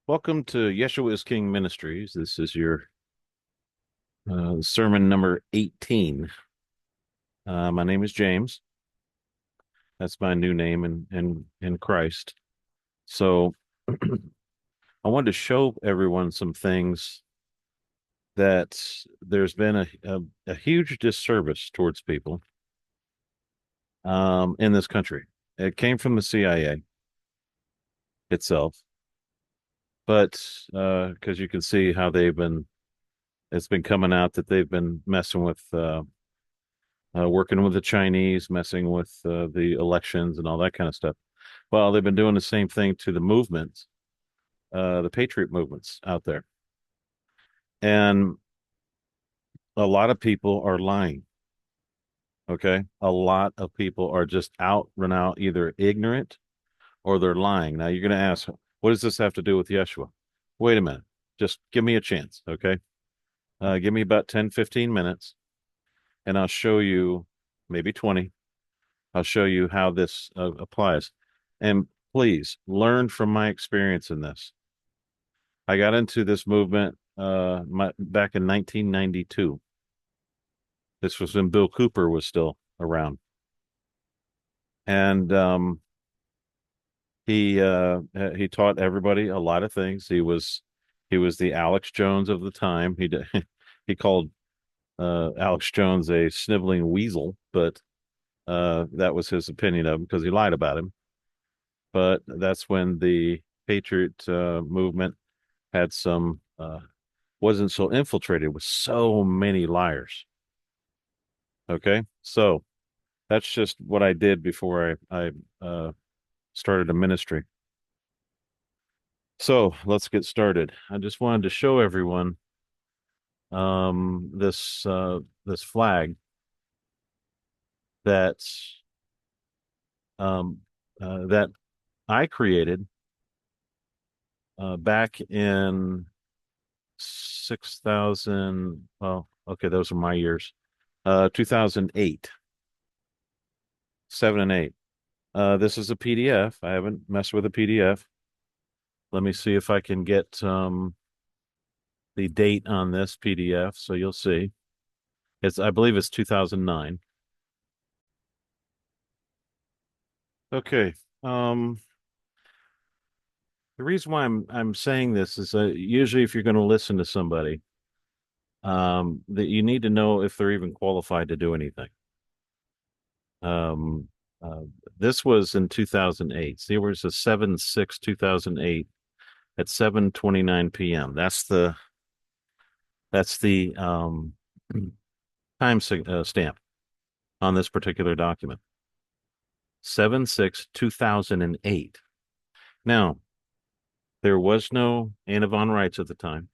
Welcome to Yeshua is King Ministries. This is your sermon number 18. My name is James. That's my new name in Christ. So I wanted to show everyone some things that there's been a huge disservice towards people in this country. It came from the CIA itself, but because you can see how it's been coming out that they've been messing with working with the Chinese, messing with the elections and all that kind of stuff. Well, they've been doing the same thing to the movements, the patriot movements out there. And a lot of people are lying. Okay. A lot of people are just out and out, either ignorant or they're lying. Now you're going to ask, what does this have to do with Yeshua? Wait a minute. Just give me a chance. Okay. Give me about 10, 15 minutes and I'll show you, maybe 20. I'll show you how this applies. And please learn from my experience in this. I got into this movement back in 1992. This was when Bill Cooper was still around. And he taught everybody a lot of things. He was the Alex Jones of the time. He called Alex Jones a sniveling weasel, but that was his opinion of him because he lied about him. But that's when the Patriot movement had wasn't so infiltrated with so many liars. Okay. So that's just what I did before I started a ministry. So let's get started. I just wanted to show everyone this flag that's that I created back in 6,000. Well, okay, those are my years. 2008, 7 and 8. This is a PDF. I haven't messed with a PDF. Let me see if I can get the date on this PDF, so you'll see. I believe it's 2009. Okay. The reason why I'm saying this is usually if you're going to listen to somebody, that you need to know if they're even qualified to do anything. Um, uh, this was in 2008. See, where's the 7/6/2008 at 7:29 p.m. That's the time stamp on this particular document. 7/6/2008. Now, there was no Anna von Reitz at the time.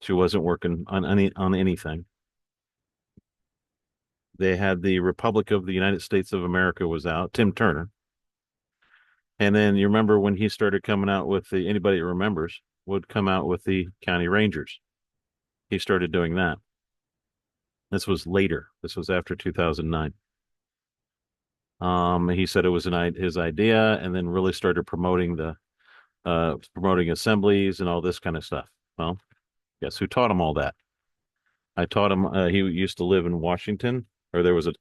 She wasn't working on anything. They had the Republic of the United States of America was out, Tim Turner. And then you remember when he started coming out with anybody that remembers would come out with the county rangers. He started doing that. This was later. This was after 2009. He said it was his idea, and then really started promoting assemblies and all this kind of stuff. Well, guess who taught him all that? I taught him. He used to live in Washington, or there was a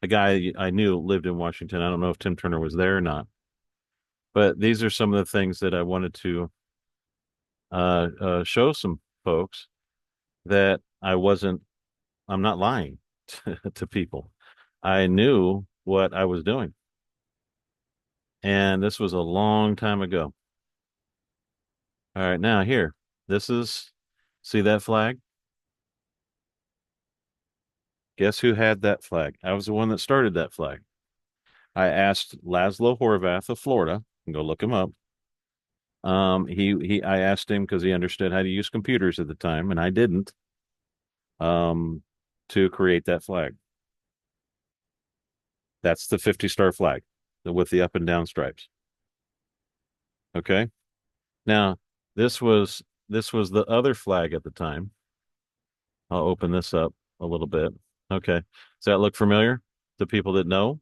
guy I knew lived in Washington. I don't know if Tim Turner was there or not, but these are some of the things that I wanted to show some folks that I'm not lying to people. I knew what I was doing. And this was a long time ago. All right, now here, see that flag? Guess who had that flag? I was the one that started that flag. I asked Laszlo Horvath of Florida, and go look him up. I asked him because he understood how to use computers at the time, and I didn't, um, to create that flag. That's the 50-star flag with the up and down stripes. Okay. Now, this was the other flag at the time. I'll open this up a little bit. Okay. Does that look familiar to people that know?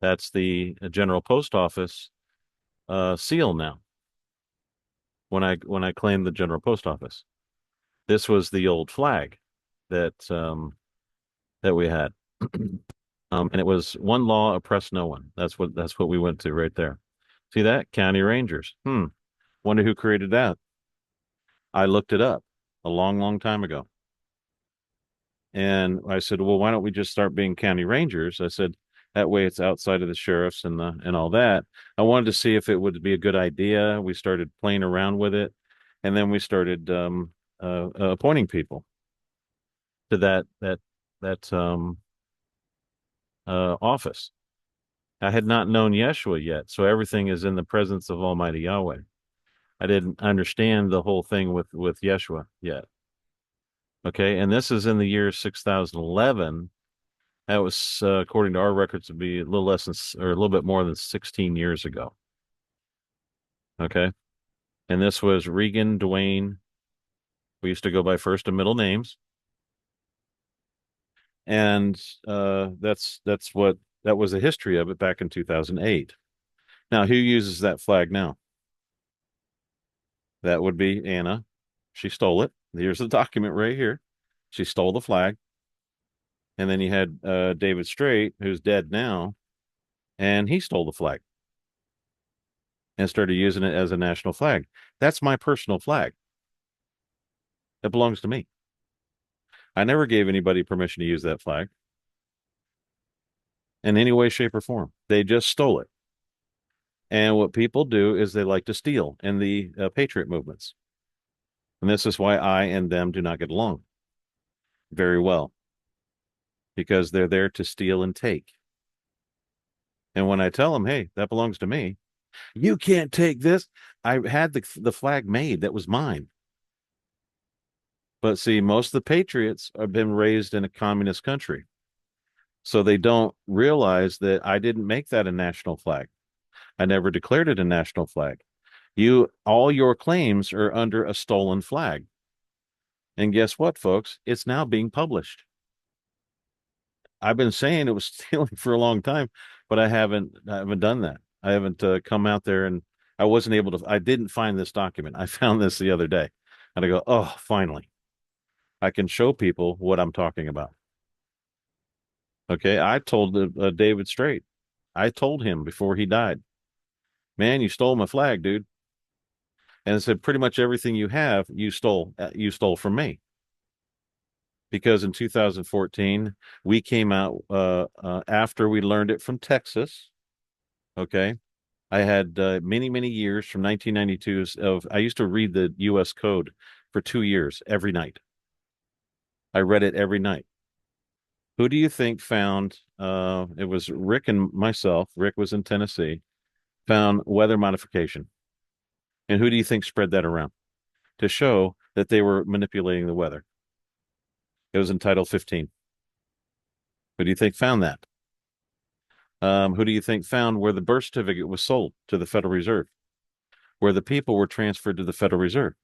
That's the General Post Office seal now. when I claimed the General Post Office. This was the old flag that that we had. And it was one law, oppress no one. That's what we went to right there. See that? County Rangers. Wonder who created that. I looked it up a long, long time ago. And I said, well, why don't we just start being county rangers? I said, that way it's outside of the sheriffs and all that. I wanted to see if it would be a good idea. We started playing around with it, and then we started appointing people to that office. I had not known Yeshua yet, so everything is in the presence of Almighty Yahweh. I didn't understand the whole thing with Yeshua yet. Okay, and this is in the year 6011. That was, according to our records, to be a little less than, or a little bit more than 16 years ago. Okay. And this was Regan, Dwayne. We used to go by first and middle names. And that was the history of it back in 2008. Now, who uses that flag now? That would be Anna. She stole it. Here's the document right here. She stole the flag. And then you had David Straight, who's dead now, and he stole the flag and started using it as a national flag. That's my personal flag. That belongs to me. I never gave anybody permission to use that flag in any way, shape, or form. They just stole it. And what people do is they like to steal in the patriot movements. And this is why I and them do not get along very well, because they're there to steal and take. And when I tell them, hey, that belongs to me, you can't take this. I had the flag made. That was mine. But see, most of the patriots have been raised in a communist country. So they don't realize that I didn't make that a national flag. I never declared it a national flag. All your claims are under a stolen flag. And guess what, folks? It's now being published. I've been saying it was stealing for a long time, but I haven't done that. I haven't come out there, and I didn't find this document. I found this the other day. And I go, oh, finally, I can show people what I'm talking about. Okay. I told David Straight. I told him before he died, man, you stole my flag, dude. And I said, pretty much everything you have, you stole from me. Because in 2014, we came out after we learned it from Texas. Okay. I had many, many years from 1992 I used to read the U.S. code for 2 years every night. I read it every night. Who do you think found, it was Rick and myself, Rick was in Tennessee, found weather modification. And who do you think spread that around to show that they were manipulating the weather? It was in Title 15. Who do you think found that? Who do you think found where the birth certificate was sold to the Federal Reserve, where the people were transferred to the Federal Reserve?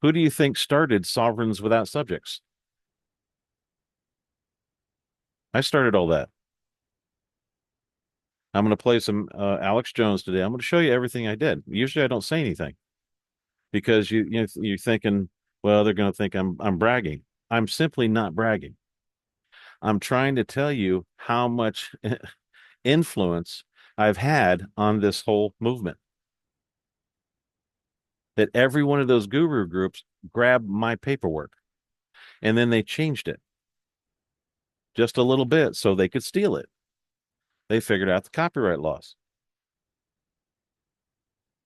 Who do you think started sovereigns without subjects? I started all that. I'm going to play some Alex Jones today. I'm going to show you everything I did. Usually I don't say anything because you're thinking, well, they're going to think I'm bragging. I'm simply not bragging. I'm trying to tell you how much influence I've had on this whole movement. That every one of those guru groups grabbed my paperwork and then they changed it just a little bit so they could steal it. They figured out the copyright laws.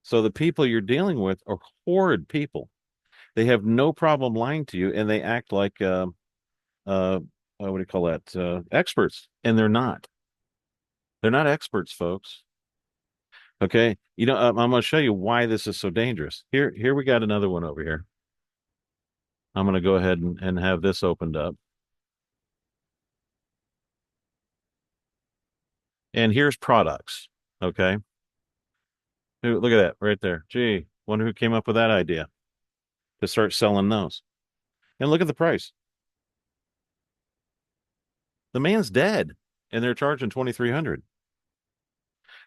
So the people you're dealing with are horrid people. They have no problem lying to you, and they act like what do you call that? Experts, and they're not. They're not experts, folks. Okay, I'm going to show you why this is so dangerous. Here we got another one over here. I'm going to go ahead and have this opened up. And here's products. Okay. Look at that right there. Gee, wonder who came up with that idea to start selling those. And look at the price. The man's dead and they're charging 2,300.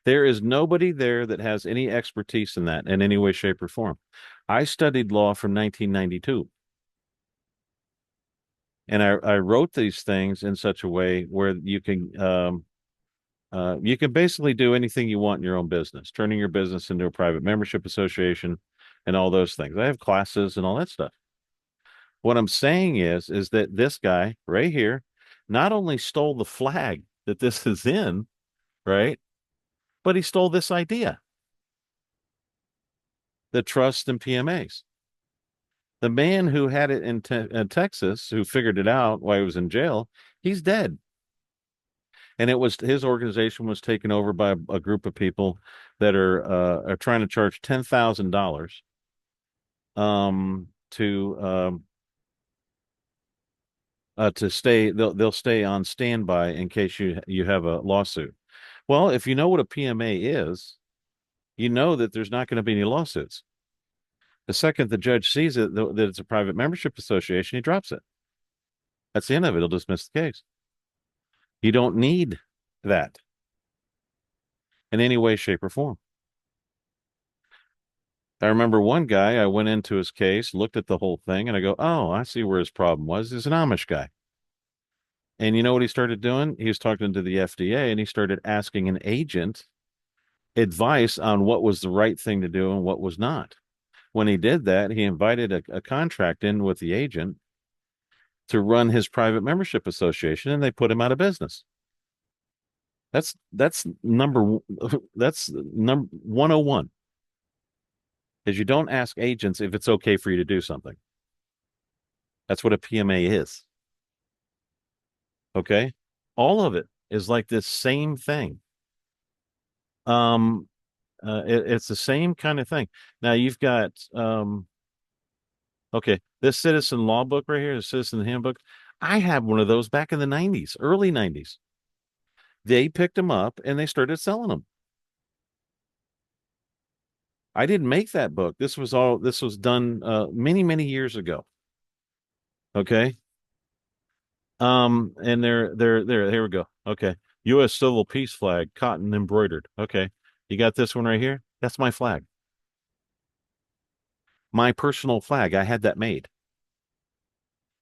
There is nobody there that has any expertise in that in any way, shape, or form. I studied law from 1992, and I wrote these things in such a way where you can basically do anything you want in your own business, turning your business into a private membership association and all those things. I have classes and all that stuff. What I'm saying is that this guy right here not only stole the flag that this is in, right? But he stole this idea, the trust and PMAs. The man who had it in Texas, who figured it out while he was in jail, he's dead. And it was his organization was taken over by a group of people that are trying to charge $10,000 to stay. They'll stay on standby in case you have a lawsuit. Well, if you know what a PMA is, you know that there's not going to be any lawsuits. The second the judge sees it that it's a private membership association, he drops it. That's the end of it. He'll dismiss the case. You don't need that in any way, shape, or form. I remember one guy, I went into his case, looked at the whole thing, and I go, oh, I see where his problem was. He's an Amish guy. And you know what he started doing? He was talking to the FDA and he started asking an agent advice on what was the right thing to do and what was not. When he did that, he invited a contract in with the agent to run his private membership association, and they put him out of business. That's number that's number 101 is you don't ask agents if it's okay for you to do something. That's what a PMA is. Okay? All of it is like this same thing. Um it's the same kind of thing. Now you've got okay, this citizen law book right here, the citizen handbook. I had one of those back in the 90s, early 90s. They picked them up and they started selling them. I didn't make that book. This was done many, many years ago. Okay. And here we go. Okay. U.S. Civil Peace flag, cotton embroidered. Okay. You got this one right here? That's my flag. My personal flag. I had that made.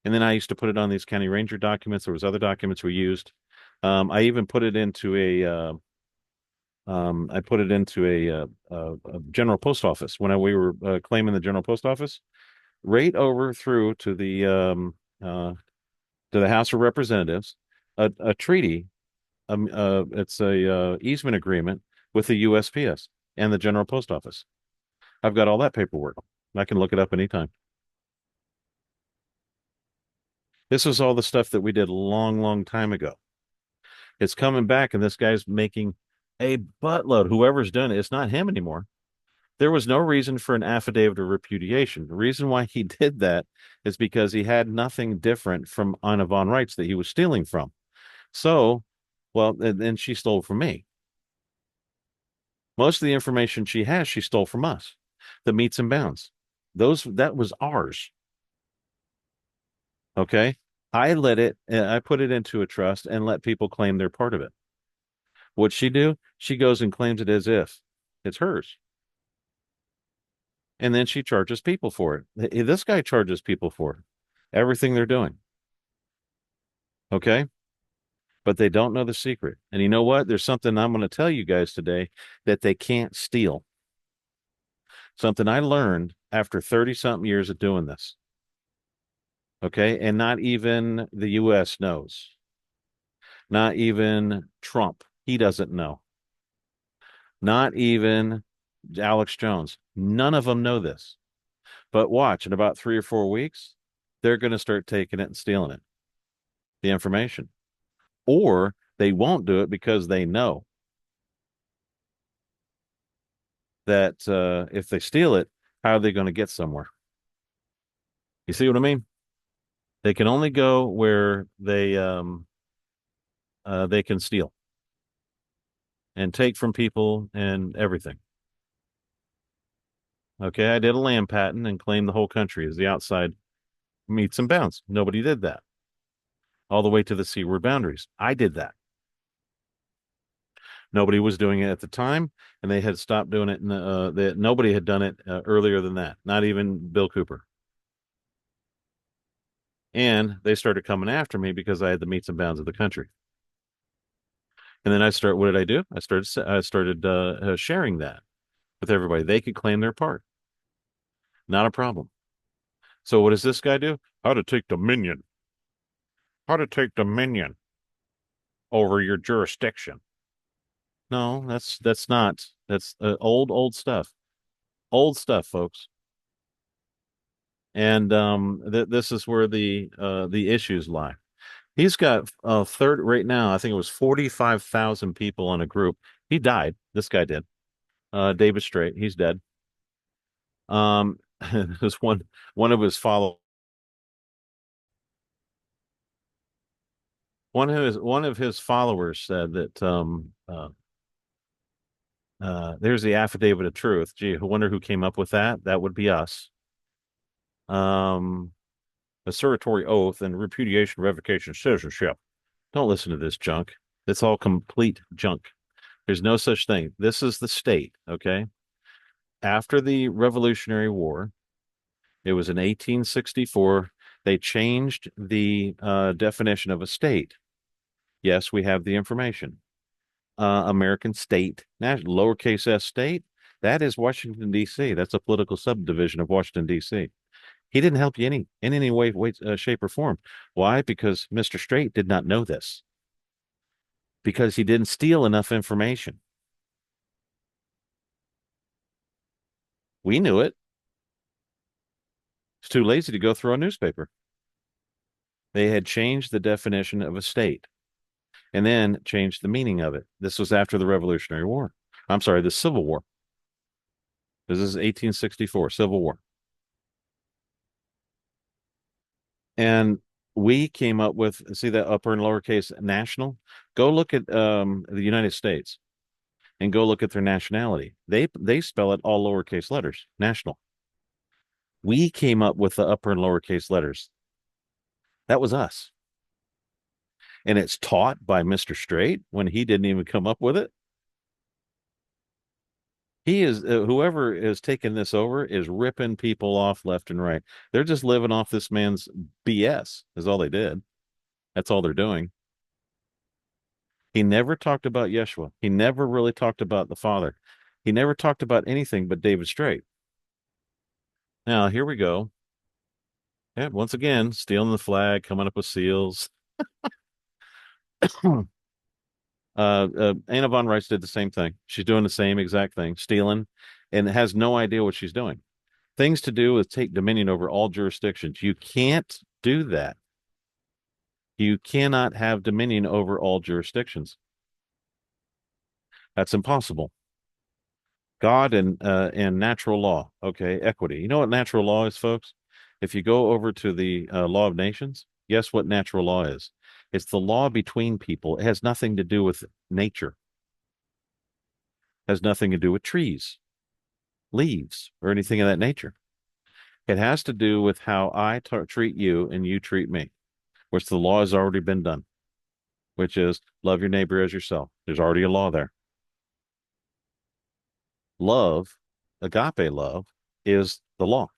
And then I used to put it on these county ranger documents. There was other documents we used. I even put it into I put it into a general post office when we were claiming the general post office, right over through to the House of Representatives, a treaty. It's a easement agreement with the USPS and the general post office. I've got all that paperwork. I can look it up anytime. This was all the stuff that we did a long, long time ago. It's coming back, and this guy's making a buttload. Whoever's done it, it's not him anymore. There was no reason for an affidavit of repudiation. The reason why he did that is because he had nothing different from Anna von Reitz that he was stealing from. So, well, and then she stole from me. Most of the information she has, she stole from us. The meets and bounds. That was ours. Okay. I put it into a trust and let people claim they're part of it. What'd she do? She goes and claims it as if it's hers. And then she charges people for it. This guy charges people for it. Everything they're doing. Okay. But they don't know the secret. And you know what? There's something I'm going to tell you guys today that they can't steal. Something I learned after 30 something years of doing this. Okay. And not even the US knows. Not even Trump. He doesn't know. Not even Alex Jones. None of them know this. But watch, in about 3 or 4 weeks, they're going to start taking it and stealing it, the information. Or they won't do it because they know that if they steal it, how are they going to get somewhere? You see what I mean? They can only go where they can steal and take from people and everything. Okay, I did a land patent and claimed the whole country as the outside meets and bounds. Nobody did that. All the way to the seaward boundaries. I did that. Nobody was doing it at the time, and they had stopped doing it. Nobody had done it earlier than that, not even Bill Cooper. And they started coming after me because I had the meets and bounds of the country. And then what did I do? I started sharing that with everybody. They could claim their part. Not a problem. So what does this guy do? How to take dominion. How to take dominion over your jurisdiction. No, that's not. That's old stuff. Old stuff, folks. And this is where the issues lie. He's got third right now. I think it was 45,000 people on a group. He died. This guy did. David Straight. He's dead. There's one of his follow one of his followers said that there's the affidavit of truth. Gee, I wonder who came up with that. That would be us. Um, Assertory oath and repudiation, revocation, citizenship. Don't listen to this junk. It's all complete junk. There's no such thing. This is the state, okay? After the Revolutionary War, it was in 1864, they changed the definition of a state. Yes, we have the information. American state, national, lowercase s state, that is Washington, D.C. That's a political subdivision of Washington, D.C. He didn't help you in any way, shape, or form. Why? Because Mr. Straight did not know this. Because he didn't steal enough information. We knew it. It's too lazy to go through a newspaper. They had changed the definition of a state and then changed the meaning of it. This was after the Revolutionary War. I'm sorry, the Civil War. This is 1864, Civil War. And we came up with, see that upper and lowercase national? Go look at the United States and go look at their nationality. They spell it all lowercase letters, national. We came up with the upper and lowercase letters. That was us. And it's taught by Mr. Straight when he didn't even come up with it. He is whoever is taking this over is ripping people off left and right. They're just living off this man's BS, is all they did. That's all they're doing. He never talked about Yeshua. He never really talked about the Father. He never talked about anything but David Straight. Now, here we go. Yeah, once again, stealing the flag, coming up with seals. Anna von Reitz did the same thing. She's doing the same exact thing, stealing, and has no idea what she's doing. Things to do with take dominion over all jurisdictions. You can't do that. You cannot have dominion over all jurisdictions. That's impossible. God and natural law. Okay, equity. You know what natural law is, folks? If you go over to the law of nations, guess what natural law is? It's the law between people. It has nothing to do with nature. It has nothing to do with trees, leaves, or anything of that nature. It has to do with how I treat you and you treat me, which the law has already been done, which is love your neighbor as yourself. There's already a law there. Love, agape love, is the law.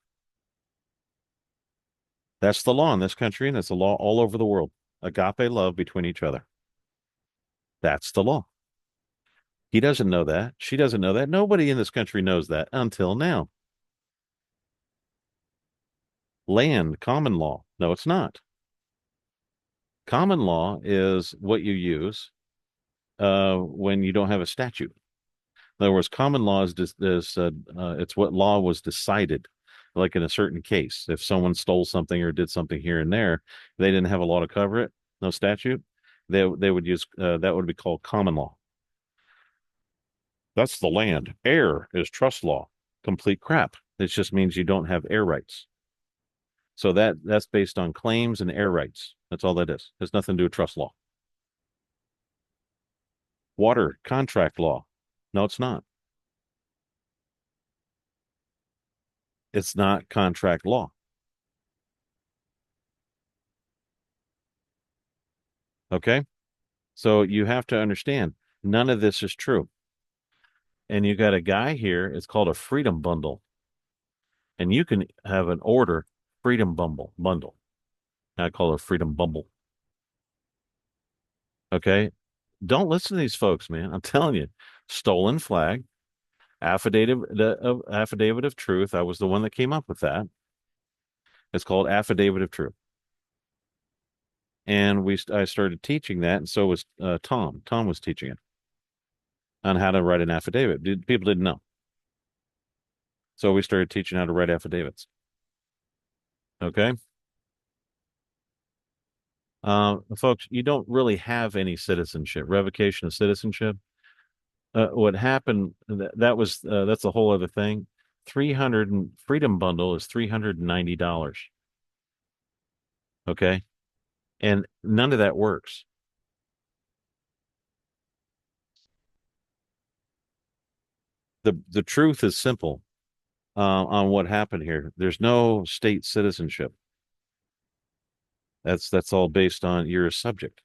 That's the law in this country, and it's the law all over the world. Agape love between each other. That's the law. He doesn't know that. She doesn't know that. Nobody in this country knows that until now. Land, common law. No, it's not. Common law is what you use when you don't have a statute. In other words, common law it's what law was decided, like in a certain case. If someone stole something or did something here and there, they didn't have a law to cover it, no statute. They would use that would be called common law. That's the land. Air is trust law. Complete crap. It just means you don't have air rights. So that's based on claims and air rights. That's all that is. It has nothing to do with trust law. Water, contract law. No, it's not. It's not contract law. Okay. So you have to understand None of this is true. And you got a guy here, it's called a freedom bundle. And you can have an order freedom bundle. I call it a freedom bumble. Okay. Don't listen to these folks, man. I'm telling you, stolen flag, affidavit of truth. I was the one that came up with that. It's called affidavit of truth. And I started teaching that, and so was Tom. Tom was teaching it on how to write an affidavit. People didn't know. So we started teaching how to write affidavits. Okay. Folks, you don't really have any citizenship, revocation of citizenship. What happened, that's a whole other thing. 300 and Freedom Bundle is $390. Okay. And none of that works. The truth is simple on what happened here. There's no state citizenship. That's all based on you're a subject.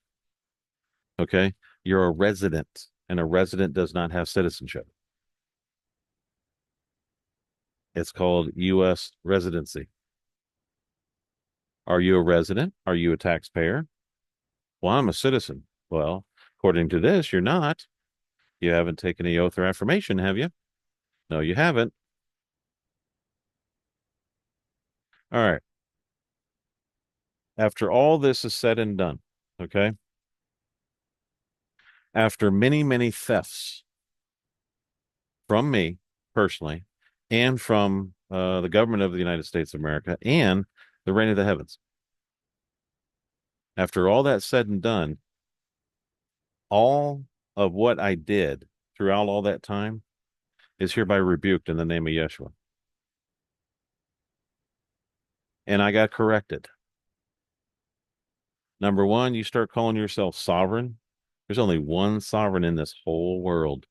Okay. You're a resident, and a resident does not have citizenship. It's called U.S. residency. Are you a resident? Are you a taxpayer? Well, I'm a citizen. Well, according to this, you're not. You haven't taken the oath or affirmation, have you? No, you haven't. All right. After all this is said and done, okay, after many, many thefts from me personally and from the government of the United States of America and the reign of the heavens, after all that said and done, all of what I did throughout all that time is hereby rebuked in the name of Yeshua. And I got corrected. Number one, you start calling yourself sovereign. There's only one sovereign in this whole world.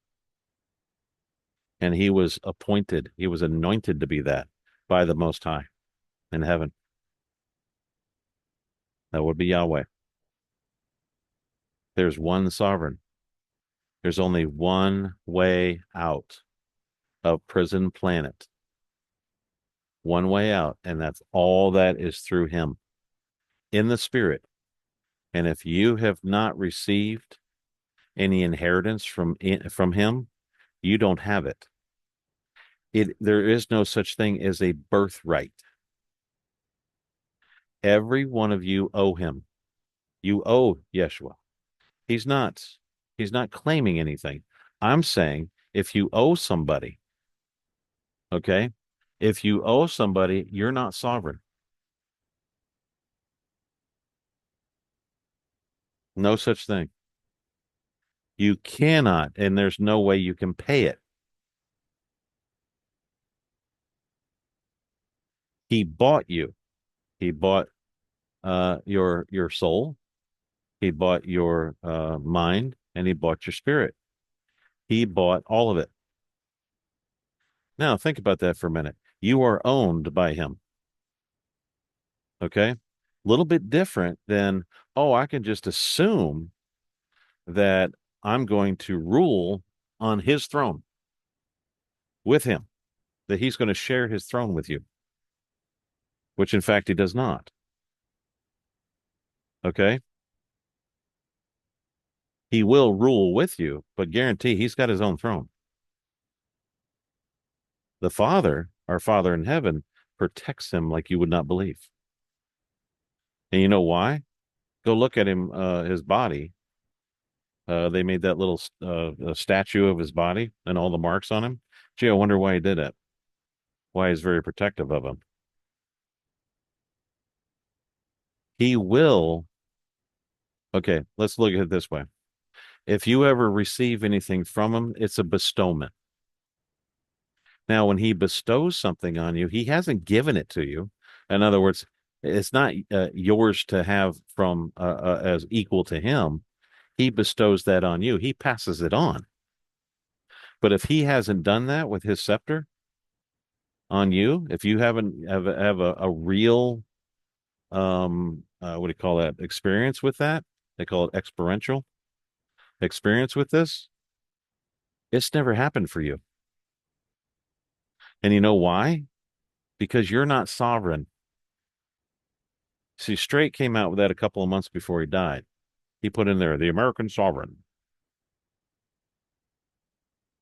And he was appointed, he was anointed to be that by the Most High in heaven. That would be Yahweh. There's one sovereign. There's only one way out of prison planet. One way out. And that's all that is through him in the spirit. And if you have not received any inheritance from him, you don't have it. There is no such thing as a birthright. Every one of you owe him. You owe Yeshua. He's not he's not claiming anything. I'm saying if you owe somebody, okay? If you owe somebody, you're not sovereign. No such thing. You cannot, and there's no way you can pay it. He bought you. He bought your soul. He bought your mind, and he bought your spirit. He bought all of it. Now think about that for a minute. You are owned by him. Okay? A little bit different than, oh, I can just assume that I'm going to rule on his throne with him, that he's going to share his throne with you, which in fact he does not. Okay? He will rule with you, but guarantee he's got his own throne. The Father, our Father in heaven, protects him like you would not believe. And you know why? Go look at him, his body. They made that little statue of his body and all the marks on him. Gee, I wonder why he did it. Why he's very protective of him. He will. Okay, let's look at it this way. If you ever receive anything from him, it's a bestowment. Now, when he bestows something on you, he hasn't given it to you. In other words, it's not yours to have from as equal to him. He bestows that on you. He passes it on. But if he hasn't done that with his scepter on you, if you haven't have a real what do you call that experience with that? They call it experiential experience with this. It's never happened for you. And you know why? Because you're not sovereign. See, Straight came out with that a couple of months before he died. He put in there, the American sovereign.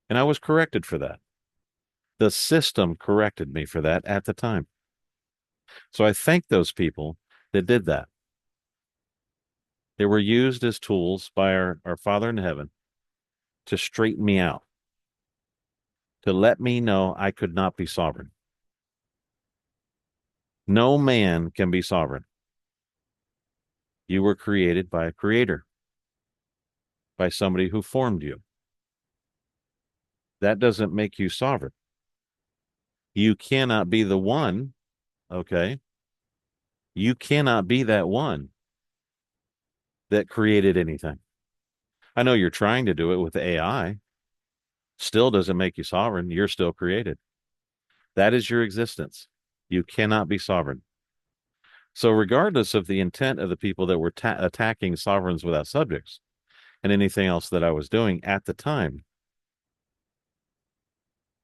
And I was corrected for that. The system corrected me for that at the time. So I thank those people that did that. They were used as tools by our Father in heaven to straighten me out, to let me know I could not be sovereign. No man can be sovereign. You were created by a creator, by somebody who formed you. That doesn't make you sovereign. You cannot be the one, okay? You cannot be that one that created anything. I know you're trying to do it with AI. Still doesn't make you sovereign. You're still created. That is your existence. You cannot be sovereign. So, regardless of the intent of the people that were attacking sovereigns without subjects and anything else that I was doing at the time,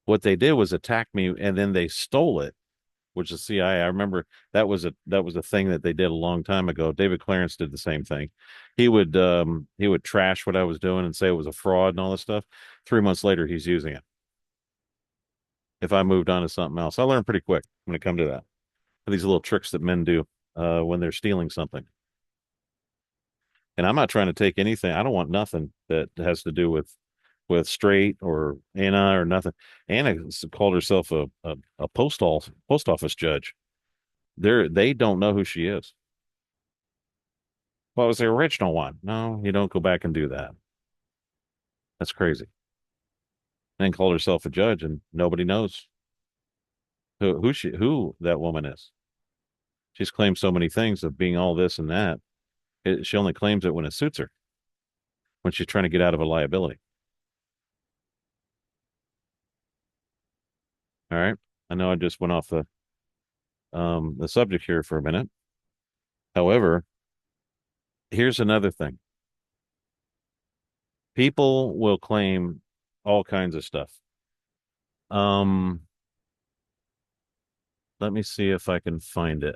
what they did was attack me and then they stole it, which is CIA. I remember that was a thing that they did a long time ago. David Clarence did the same thing. He would trash what I was doing and say it was a fraud and all this stuff. 3 months later, he's using it. If I moved on to something else, I learned pretty quick when it come to that. These little tricks that men do when they're stealing something. And I'm not trying to take anything. I don't want nothing that has to do with Straight or Anna or nothing. Anna called herself a post office judge. They don't know who she is. Well, it was the original one. No, you don't go back and do that. That's crazy. And called herself a judge, and nobody knows who that woman is. She's claimed so many things of being all this and that. She only claims it when it suits her, when she's trying to get out of a liability. All right. I know I just went off the subject here for a minute. However, here's another thing. People will claim all kinds of stuff. Um, Let me see if I can find it.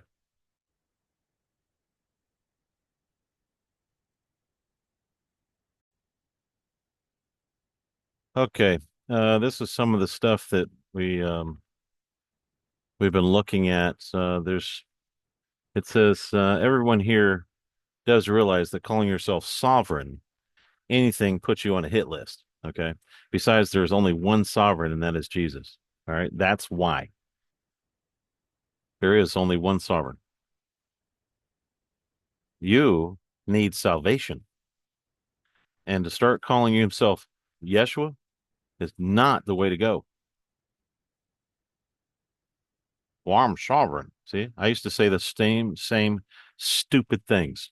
Okay. This is some of the stuff that we've been looking at. It says everyone here does realize that calling yourself sovereign, anything puts you on a hit list. Okay. Besides, there's only one sovereign, and that is Jesus. All right. That's why there is only one sovereign. You need salvation. And to start calling himself Yeshua is not the way to go. Well, I'm sovereign. See, I used to say the same stupid things.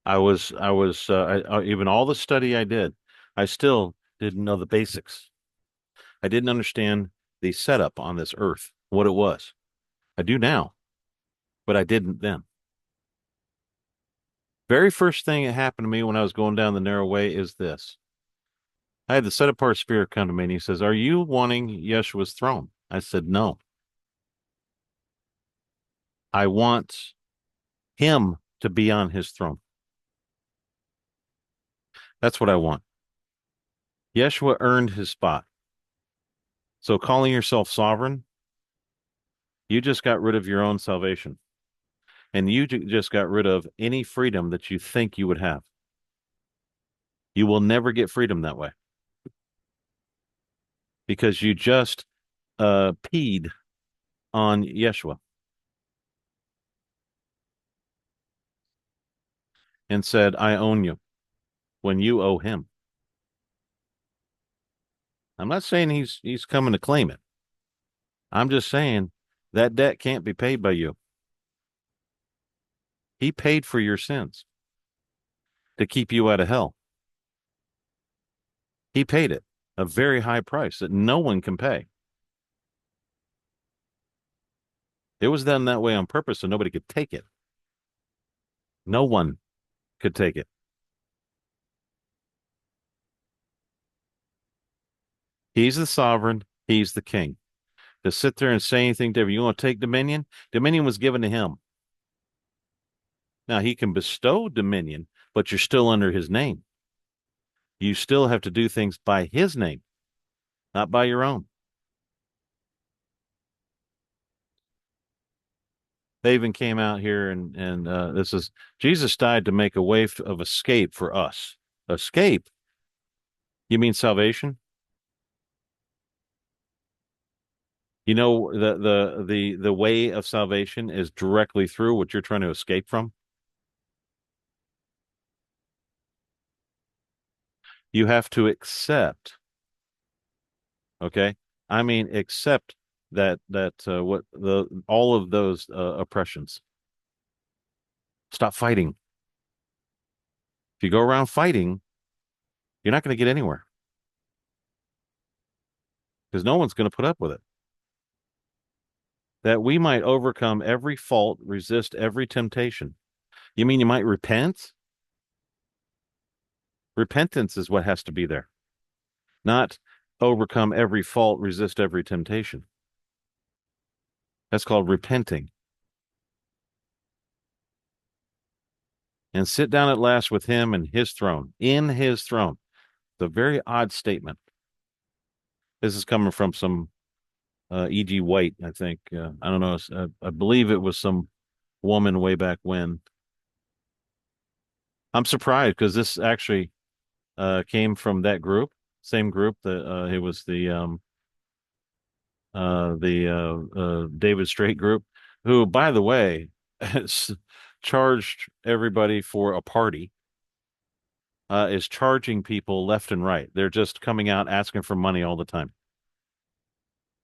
Even all the study I did, I still didn't know the basics. I didn't understand the setup on this earth, what it was. I do now, but I didn't then. Very first thing that happened to me when I was going down the narrow way is this. I had the set apart spirit come to me and he says, "Are you wanting Yeshua's throne?" I said, "No. I want him to be on his throne. That's what I want." Yeshua earned his spot. So calling yourself sovereign, you just got rid of your own salvation. And you just got rid of any freedom that you think you would have. You will never get freedom that way because you just peed on Yeshua and said, "I own you," when you owe him. I'm not saying he's coming to claim it. I'm just saying that debt can't be paid by you. He paid for your sins to keep you out of hell. He paid it, a very high price that no one can pay. It was done that way on purpose so nobody could take it. No one could take it. He's the sovereign. He's the king. To sit there and say anything different. You want to take dominion? Dominion was given to him. Now he can bestow dominion, but you're still under his name. You still have to do things by his name, not by your own. They even came out here and this is Jesus died to make a way of escape for us. Escape? You mean salvation? You know the way of salvation is directly through what you're trying to escape from. You have to accept, okay? I mean accept that what the all of those oppressions. Stop fighting. If you go around fighting, you're not going to get anywhere because no one's going to put up with it. That we might overcome every fault, resist every temptation. You mean you might repent? Repentance is what has to be there, not overcome every fault, resist every temptation. That's called repenting. And sit down at last with him in his throne, in his throne. It's a very odd statement. This is coming from some E.G. White, I think. I don't know. I believe it was some woman way back when. I'm surprised because this actually came from that group, same group that it was the David Straight group, who, by the way, has charged everybody for a party, is charging people left and right. They're just coming out asking for money all the time.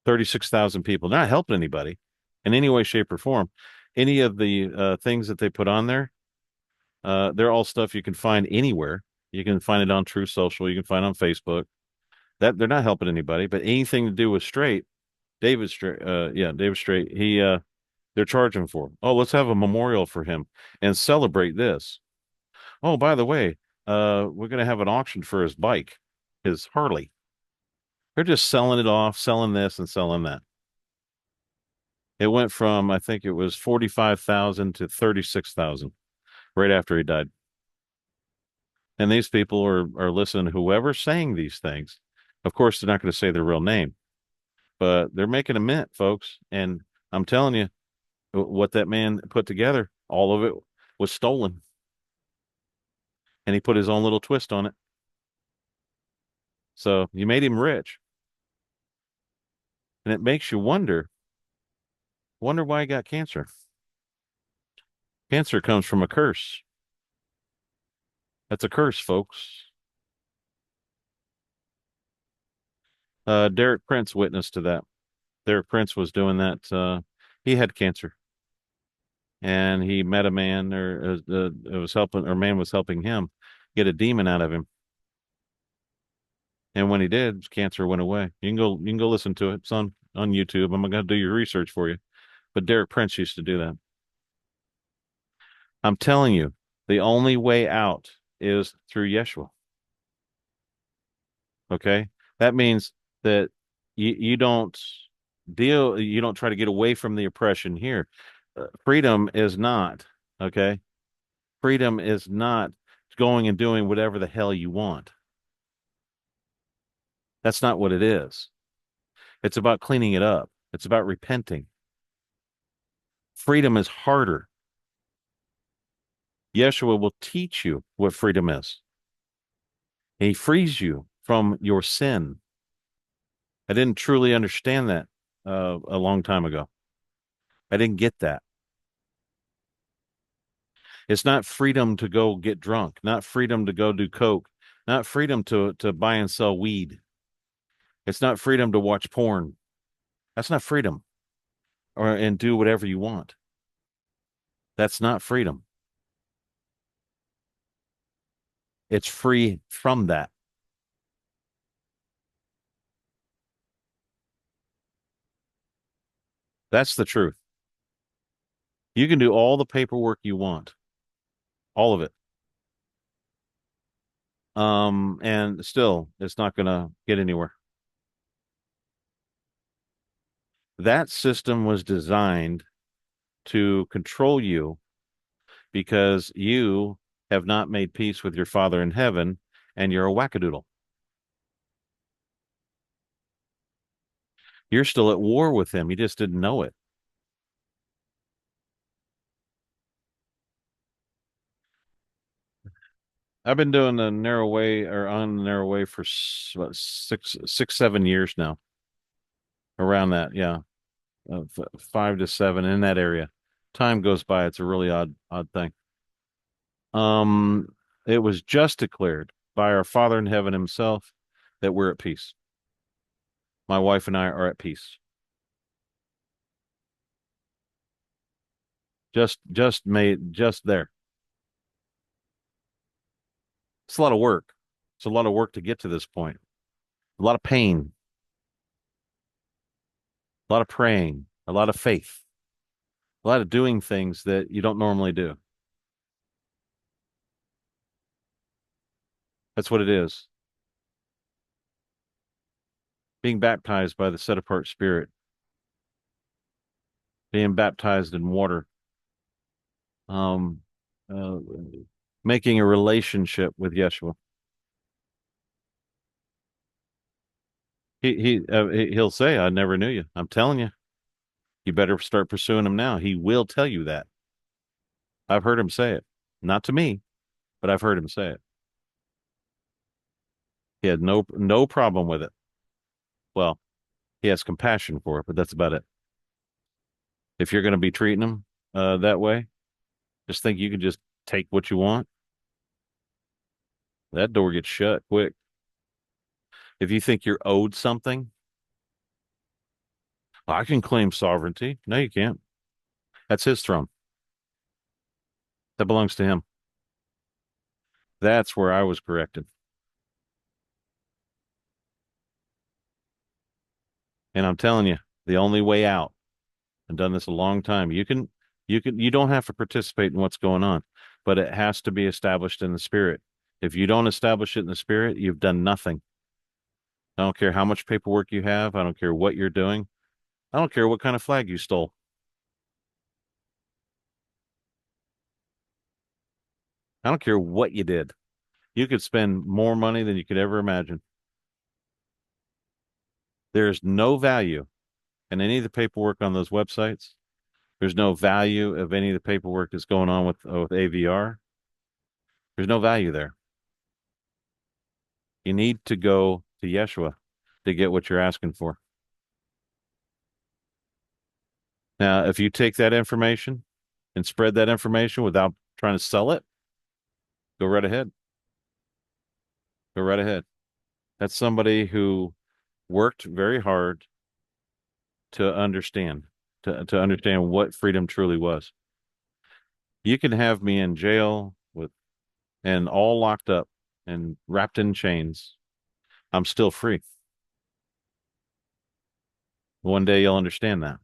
36,000 people, not helping anybody in any way, shape, or form. Any of the things that they put on there, they're all stuff you can find anywhere. You can find it on True Social. You can find it on Facebook. That they're not helping anybody, but anything to do with Straight, David Straight, yeah, David Straight, they're charging for. Oh, let's have a memorial for him and celebrate this. Oh, by the way, we're going to have an auction for his bike, his Harley. They're just selling it off, selling this and selling that. It went from, I think it was 45,000 to 36,000 right after he died. And these people are listening to whoever's saying these things. Of course, they're not going to say their real name, but they're making a mint, folks. And I'm telling you, what that man put together, all of it was stolen. And he put his own little twist on it. So you made him rich. And it makes you wonder why he got cancer. Cancer comes from a curse. That's a curse, folks. Derek Prince witnessed to that. Derek Prince was doing that. He had cancer, and he met a man, or it was helping, or man was helping him get a demon out of him. And when he did, cancer went away. You can go listen to it. It's on YouTube. I'm gonna do your research for you. But Derek Prince used to do that. I'm telling you, the only way out is through Yeshua. Okay, that means that you don't you don't try to get away from the oppression here. Freedom is not, okay? Freedom is not going and doing whatever the hell you want. That's not what it is. It's about cleaning it up. It's about repenting. Freedom is harder. Yeshua will teach you what freedom is. He frees you from your sin. I didn't truly understand that a long time ago. I didn't get that. It's not freedom to go get drunk, not freedom to go do coke, not freedom to buy and sell weed. It's not freedom to watch porn. That's not freedom. Or and do whatever you want. That's not freedom. It's free from that. That's the truth. You can do all the paperwork you want, all of it. And still it's not going to get anywhere. That system was designed to control you because you have not made peace with your Father in heaven and you're a wackadoodle. You're still at war with him. You just didn't know it. I've been doing the narrow way or on the narrow way for what, 7 years now. Around that, yeah, 5 to 7 in that area. Time goes by. It's a really odd thing. Um, it was just declared by our Father in heaven himself that we're at peace. My wife and I are at peace. Just there. It's a lot of work. It's a lot of work to get to this point. A lot of pain, a lot of praying, a lot of faith, a lot of doing things that you don't normally do. That's what it is. Being baptized by the set apart spirit, being baptized in water, um, uh, making a relationship with Yeshua. He'll say, "I never knew you." I'm telling you, you better start pursuing him now. He will tell you that. I've heard him say it, not to me, but I've heard him say it. He had no problem with it. Well, he has compassion for it, but that's about it. If you're going to be treating him that way, just think you can just take what you want. That door gets shut quick. If you think you're owed something, I can claim sovereignty. No, you can't. That's his throne. That belongs to him. That's where I was corrected. And I'm telling you, the only way out, I've done this a long time. You don't have to participate in what's going on, but it has to be established in the spirit. If you don't establish it in the spirit, you've done nothing. I don't care how much paperwork you have. I don't care what you're doing. I don't care what kind of flag you stole. I don't care what you did. You could spend more money than you could ever imagine. There's no value in any of the paperwork on those websites. There's no value of any of the paperwork that's going on with AVR. There's no value there. You need to go to Yeshua to get what you're asking for. Now, if you take that information and spread that information without trying to sell it, go right ahead. Go right ahead. That's somebody who worked very hard to understand, to understand what freedom truly was. You can have me in jail with and all locked up and wrapped in chains. I'm still free. One day you'll understand that.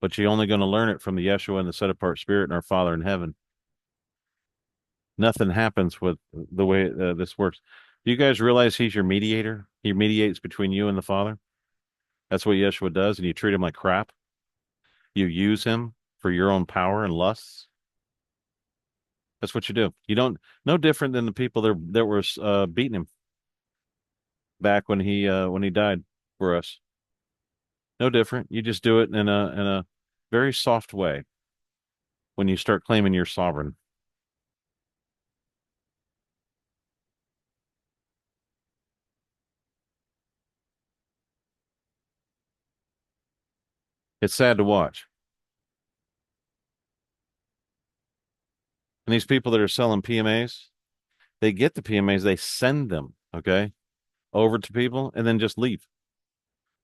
But you're only going to learn it from the Yeshua and the set apart spirit and our Father in heaven. Nothing happens with the way this works. Do you guys realize he's your mediator? He mediates between you and the Father. That's what Yeshua does, and you treat him like crap. You use him for your own power and lusts. That's what you do. You don't no different than the people that were beating him back when he died for us. No different. You just do it in a very soft way when you start claiming you're sovereign. It's sad to watch. And these people that are selling PMAs, they get the PMAs, they send them, okay, over to people and then just leave.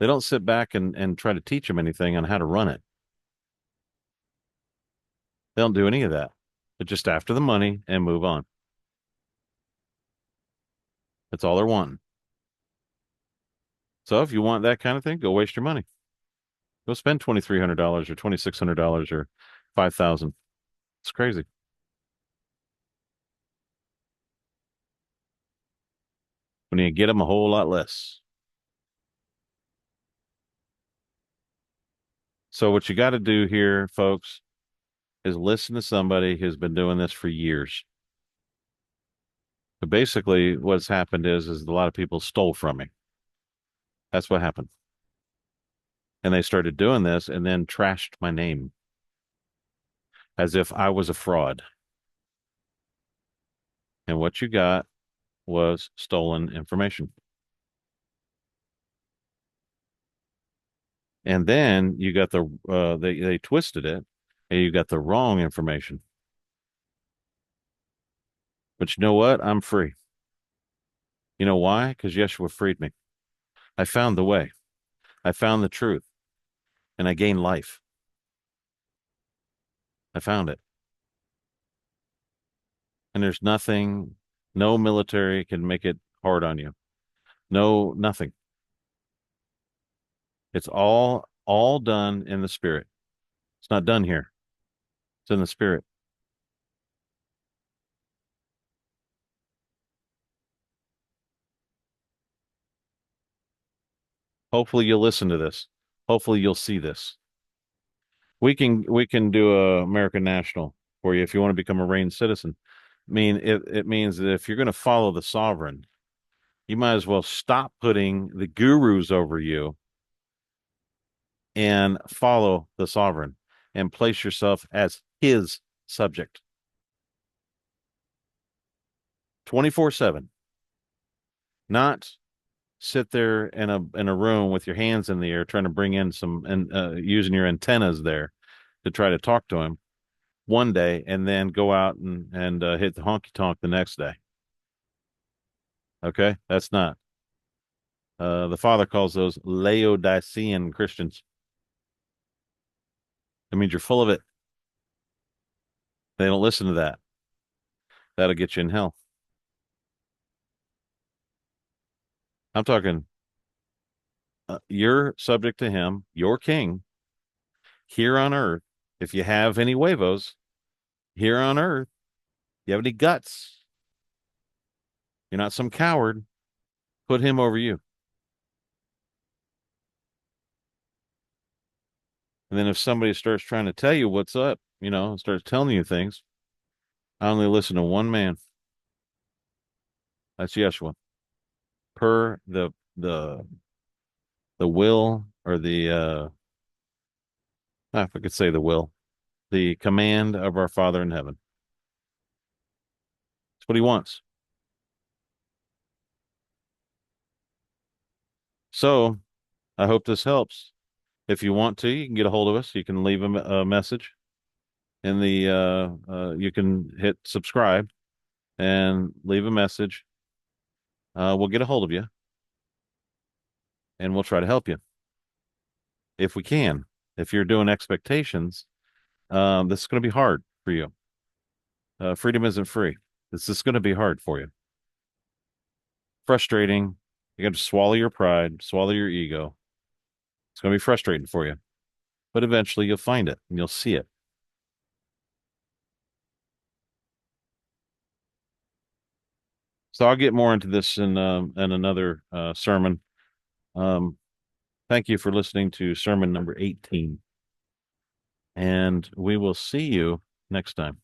They don't sit back and try to teach them anything on how to run it. They don't do any of that. They're just after the money and move on. That's all they're wanting. So if you want that kind of thing, go waste your money. Go spend $2,300 or $2,600 or 5,000. It's crazy. When you get them a whole lot less. So what you got to do here, folks, is listen to somebody who's been doing this for years. But basically, what's happened is a lot of people stole from me. That's what happened. And they started doing this and then trashed my name as if I was a fraud. And what you got was stolen information. And then you got they twisted it and you got the wrong information. But you know what? I'm free. You know why? Because Yeshua freed me. I found the way. I found the truth and I gained life. I found it. And there's nothing, no military can make it hard on you. No, nothing. It's all done in the spirit. It's not done here. It's in the spirit. Hopefully you'll listen to this. Hopefully you'll see this. We can do a American national for you if you want to become a reigned citizen. I mean, it means that if you're going to follow the sovereign, you might as well stop putting the gurus over you and follow the sovereign and place yourself as his subject 24/7. Not sit there in a room with your hands in the air trying to bring in some and using your antennas there to try to talk to him one day and then go out and hit the honky tonk the next day. Okay, that's not. The Father calls those Laodicean Christians. That means you're full of it. They don't listen to that. That'll get you in hell. I'm talking. You're subject to him, your king, here on earth. If you have any huevos here on earth, you have any guts, you're not some coward, put him over you. And then if somebody starts trying to tell you what's up, starts telling you things, I only listen to one man. That's Yeshua. Per the will or if I could say the will, the command of our Father in heaven. That's what he wants. So I hope this helps. If you want to, you can get a hold of us. You can leave a message in you can hit subscribe and leave a message. We'll get a hold of you and we'll try to help you if we can. If you're doing expectations, this is going to be hard for you. Freedom isn't free. This is going to be hard for you. Frustrating. You got to swallow your pride, swallow your ego. It's going to be frustrating for you, but eventually you'll find it and you'll see it. So I'll get more into this in another sermon. Um, thank you for listening to sermon number 18, and we will see you next time.